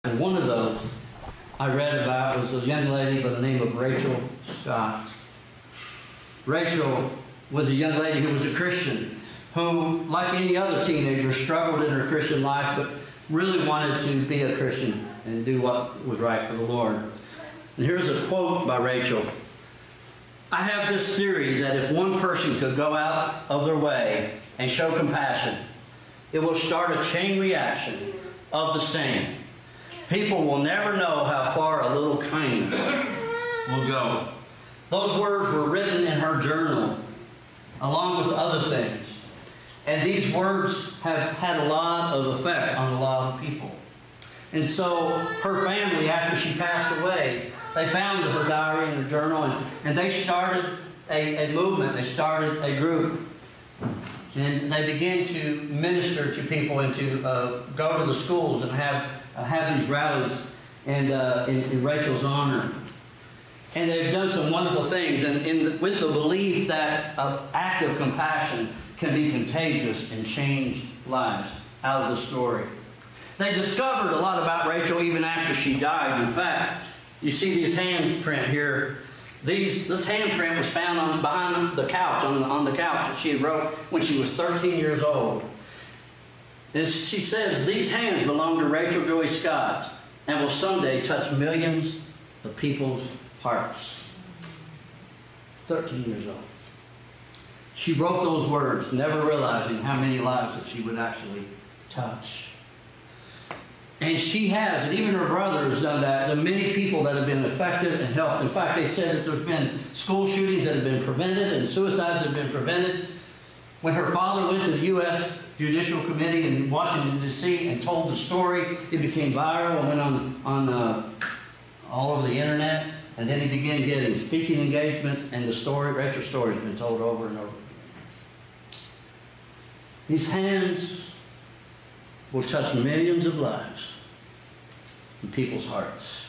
And one of those I read about was a young lady by the name of Rachel Scott. Rachel was a young lady who was a Christian, who, like any other teenager, struggled in her Christian life, but really wanted to be a Christian and do what was right for the Lord. And here's a quote by Rachel. "I have this theory that if one person could go out of their way and show compassion, it will start a chain reaction of the same. People will never know how far a little kindness will go." Those words were written in her journal, along with other things. And these words have had a lot of effect on a lot of people. And so her family, after she passed away, they found her diary and her journal, and they started a movement. They started a group. And they began to minister to people and to go to the schools and have these rallies in Rachel's honor. And they've done some wonderful things, and with the belief that an act of compassion can be contagious and change lives out of the story. They discovered a lot about Rachel even after she died. In fact, you see these handprint here. This handprint was found behind the couch, on the couch that she had wrote when she was 13 years old. And she says, "These hands belong to Rachel Joy Scott and will someday touch millions of people's hearts." 13 years old. She wrote those words, never realizing how many lives that she would actually touch. And she has, and even her brother has done that. There are many people that have been affected and helped. In fact, they said that there's been school shootings that have been prevented and suicides that have been prevented. When her father went to the U.S. Judicial Committee in Washington, D.C. and told the story, it became viral and went on all over the internet. And then he began getting speaking engagements, and the story, Rachel's story, has been told over and over again. These hands will touch millions of lives in people's hearts.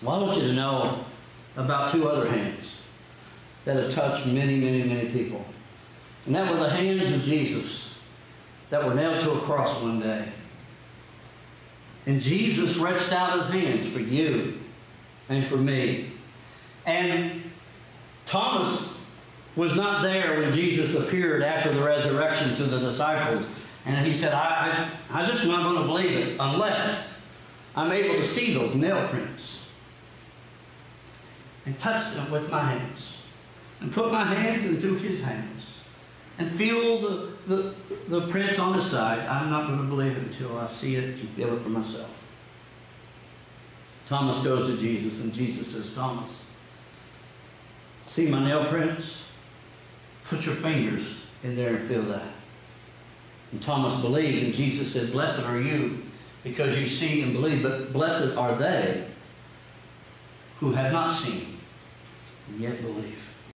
Well, I want you to know about two other hands that have touched many, many, many people. And that were the hands of Jesus that were nailed to a cross one day. And Jesus reached out his hands for you and for me. And Thomas was not there when Jesus appeared after the resurrection to the disciples. And he said, I just not going to believe it unless I'm able to see those nail prints and touch them with my hands and put my hands into his hands and feel the prints on the side. I'm not going to believe it until I see it and feel it for myself. Thomas goes to Jesus, and Jesus says, "Thomas, see my nail prints? Put your fingers in there and feel that." And Thomas believed, and Jesus said, "Blessed are you because you see and believe, but blessed are they who have not seen and yet believe."